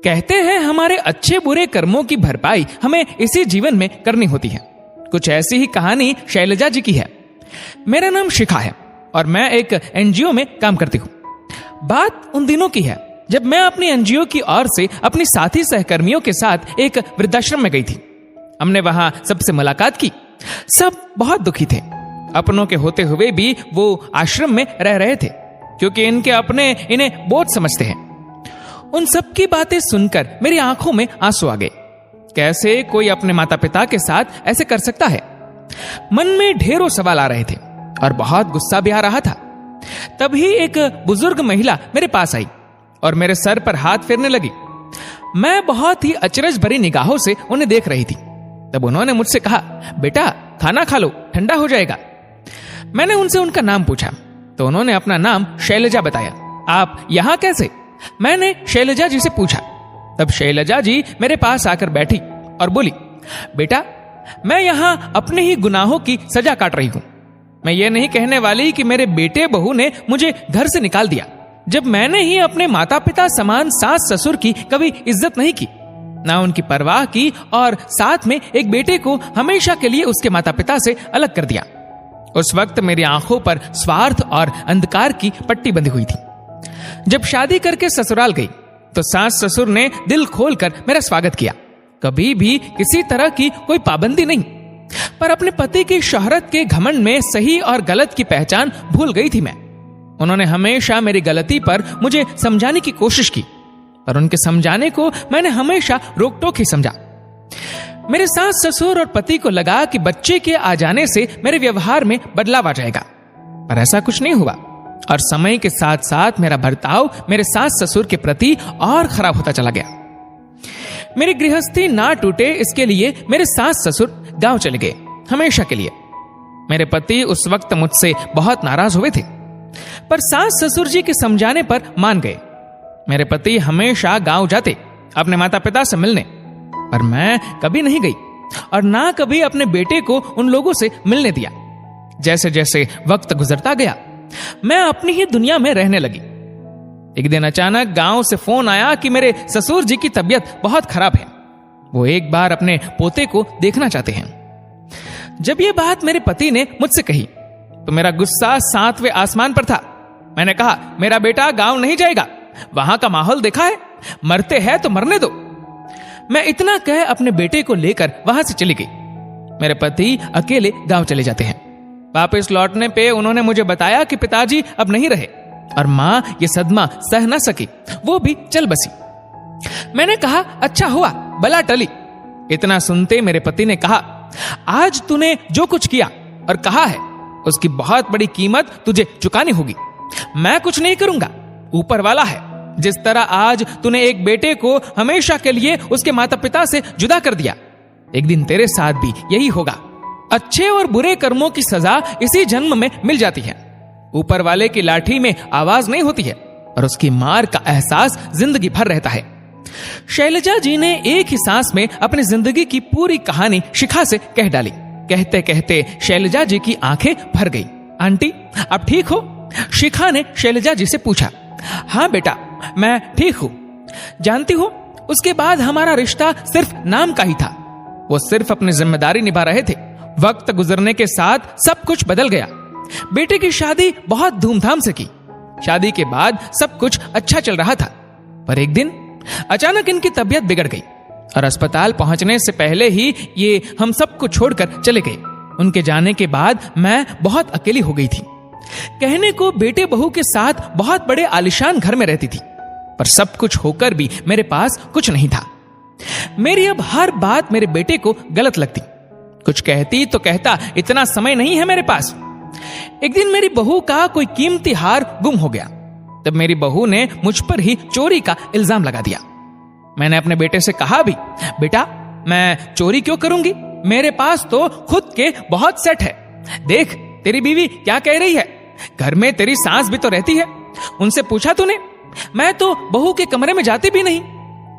कहते हैं हमारे अच्छे बुरे कर्मों की भरपाई हमें इसी जीवन में करनी होती है। कुछ ऐसी ही कहानी शैलजा जी की है। मेरा नाम शिखा है और मैं एक एनजीओ में काम करती हूँ। बात उन दिनों की है जब मैं अपनी एनजीओ की ओर से अपनी साथी सहकर्मियों के साथ एक वृद्धाश्रम में गई थी। हमने वहां सबसे मुलाकात की। सब बहुत दुखी थे। अपनों के होते हुए भी वो आश्रम में रह रहे थे, क्योंकि इनके अपने इन्हें बोझ समझते हैं। उन सब की बातें सुनकर मेरी आंखों में आंसू आ गए। कैसे कोई अपने माता पिता के साथ ऐसे कर सकता है? मन में ढेरों सवाल आ रहे थे और बहुत गुस्सा भी आ रहा था। तभी एक बुजुर्ग महिला मेरे पास आई और मेरे सर पर हाथ फेरने लगी। मैं बहुत ही अचरज भरी निगाहों से उन्हें देख रही थी। तब उन्होंने मुझसे कहा, बेटा खाना खा लो, ठंडा हो जाएगा। मैंने उनसे उनका नाम पूछा तो उन्होंने अपना नाम शैलजा बताया। आप यहां कैसे? मैंने शैलजा जी से पूछा। तब शैलजा जी मेरे पास आकर बैठी और बोली, बेटा मैं यहां अपने ही गुनाहों की सजा काट रही हूं। मैं ये नहीं कहने वाली कि मेरे बेटे बहू ने मुझे घर से निकाल दिया, जब मैंने ही अपने माता पिता समान सास ससुर की कभी इज्जत नहीं की, ना उनकी परवाह की, और साथ में एक बेटे को हमेशा के लिए उसके माता पिता से अलग कर दिया। उस वक्त मेरी आंखों पर स्वार्थ और अंधकार की पट्टी बंधी हुई थी। जब शादी करके ससुराल गई तो सास ससुर ने दिल खोलकर मेरा स्वागत किया। कभी भी किसी तरह की कोई पाबंदी नहीं, पर अपने पति की शोहरत के घमंड में सही और गलत की पहचान भूल गई थी मैं। उन्होंने हमेशा मेरी गलती पर मुझे समझाने की कोशिश की, पर उनके समझाने को मैंने हमेशा रोक टोक ही समझा। मेरे सास ससुर और पति को लगा कि बच्चे के आ जाने से मेरे व्यवहार में बदलाव आ जाएगा, पर ऐसा कुछ नहीं हुआ और समय के साथ साथ मेरा बर्ताव मेरे सास ससुर के प्रति और खराब होता चला गया। मेरी गृहस्थी ना टूटे इसके लिए मेरे सास ससुर गांव चले गए हमेशा के लिए। मेरे पति उस वक्त मुझसे बहुत नाराज हुए थे, पर सास ससुर जी के समझाने पर मान गए। मेरे पति हमेशा गांव जाते अपने माता पिता से मिलने, पर मैं कभी नहीं गई और ना कभी अपने बेटे को उन लोगों से मिलने दिया। जैसे जैसे वक्त गुजरता गया मैं अपनी ही दुनिया में रहने लगी। एक दिन अचानक गांव से फोन आया कि मेरे ससुर जी की तबीयत बहुत खराब है, वो एक बार अपने पोते को देखना चाहते हैं। जब ये बात मेरे पति ने मुझसे कही तो मेरा गुस्सा 7वें आसमान पर था। मैंने कहा, मेरा बेटा गांव नहीं जाएगा, वहां का माहौल देखा है, मरते हैं तो मरने दो। मैं इतना कह अपने बेटे को लेकर वहां से चली गई। मेरे पति अकेले गांव चले जाते हैं। वापस लौटने पे उन्होंने मुझे बताया कि पिताजी अब नहीं रहे और मां ये सदमा सह न सकी, वो भी चल बसी। मैंने कहा, अच्छा हुआ, बला टली। इतना सुनते मेरे पति ने कहा, आज तूने जो कुछ किया और कहा है उसकी बहुत बड़ी कीमत तुझे चुकानी होगी। मैं कुछ नहीं करूंगा, ऊपर वाला है। जिस तरह आज तूने एक बेटे को हमेशा के लिए उसके माता पिता से जुदा कर दिया, एक दिन तेरे साथ भी यही होगा। अच्छे और बुरे कर्मों की सजा इसी जन्म में मिल जाती है। ऊपर वाले की लाठी में आवाज नहीं होती है और उसकी मार का एहसास जिंदगी भर रहता है। शैलजा जी ने एक ही सांस में अपनी जिंदगी की पूरी कहानी शिखा से कह डाली। कहते कहते शैलजा जी की आंखें भर गई। आंटी आप ठीक हो? शिखा ने शैलजा जी से पूछा। हाँ बेटा, मैं ठीक हूं। जानती हो, उसके बाद हमारा रिश्ता सिर्फ नाम का ही था। वो सिर्फ अपनी जिम्मेदारी निभा रहे थे। वक्त गुजरने के साथ सब कुछ बदल गया। बेटे की शादी बहुत धूमधाम से की। शादी के बाद सब कुछ अच्छा चल रहा था, पर एक दिन अचानक इनकी तबीयत बिगड़ गई और अस्पताल पहुंचने से पहले ही ये हम सबको छोड़कर चले गए। उनके जाने के बाद मैं बहुत अकेली हो गई थी। कहने को बेटे बहू के साथ बहुत बड़े आलिशान घर में रहती थी, पर सब कुछ होकर भी मेरे पास कुछ नहीं था। मेरी अब हर बात मेरे बेटे को गलत लगती। कुछ कहती तो कहता, इतना समय नहीं है मेरे पास। एक दिन मेरी बहू का कोई कीमती हार गुम हो गया। तब मेरी बहू ने मुझ पर ही चोरी का इल्जाम लगा दिया। मैंने अपने बेटे से कहा भी, बेटा मैं चोरी क्यों करूंगी, मेरे पास तो खुद के बहुत सेट है। देख तेरी बीवी क्या कह रही है, घर में तेरी सास भी तो रहती है, उनसे पूछा तूने? मैं तो बहू के कमरे में जाती भी नहीं।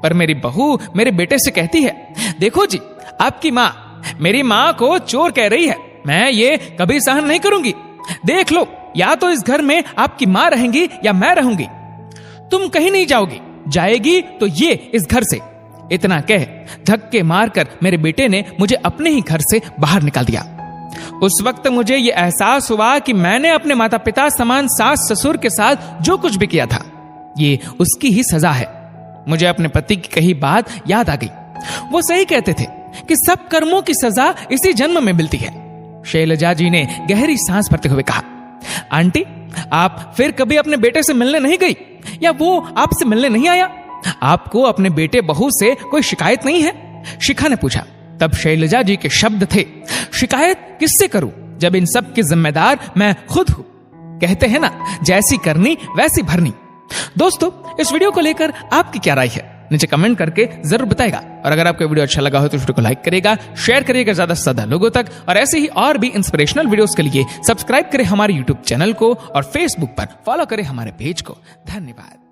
पर मेरी बहू मेरे बेटे से कहती है, देखो जी आपकी माँ मेरी माँ को चोर कह रही है, मैं ये कभी सहन नहीं करूंगी। देख लो, या तो इस घर में आपकी माँ रहेंगी या मैं रहूंगी। तुम कहीं नहीं जाओगी, जाएगी तो ये इस घर से। इतना कह धक्के मारकर मेरे बेटे ने मुझे अपने ही घर से बाहर निकाल दिया। उस वक्त मुझे यह एहसास हुआ कि मैंने अपने माता पिता समान सास ससुर के साथ जो कुछ भी किया था, ये उसकी ही सजा है। मुझे अपने पति की कही बात याद आ गई। वो सही कहते थे कि सब कर्मों की सजा इसी जन्म में मिलती है। शैलजा जी ने गहरी सांस भरते हुए कहा, आंटी, आप फिर कभी अपने बेटे से मिलने नहीं गई या वो आपसे मिलने नहीं आया? आपको अपने बेटे बहू से कोई शिकायत नहीं है? शिखा ने पूछा। तब शैलजा जी के शब्द थे, शिकायत किससे करूं जब इन सब की जिम्मेदार मैं खुद हूं। कहते हैं ना, जैसी करनी वैसी भरनी। दोस्तों, इस वीडियो को लेकर आपकी क्या राय है? नीचे कमेंट करके जरूर बताएगा। और अगर आपको वीडियो अच्छा लगा हो तो वीडियो को लाइक करेगा, शेयर करिएगा ज्यादा से ज्यादा लोगों तक। और ऐसे ही और भी इंस्पिरेशनल वीडियोस के लिए सब्सक्राइब करें हमारे यूट्यूब चैनल को और फेसबुक पर फॉलो करें हमारे पेज को। धन्यवाद।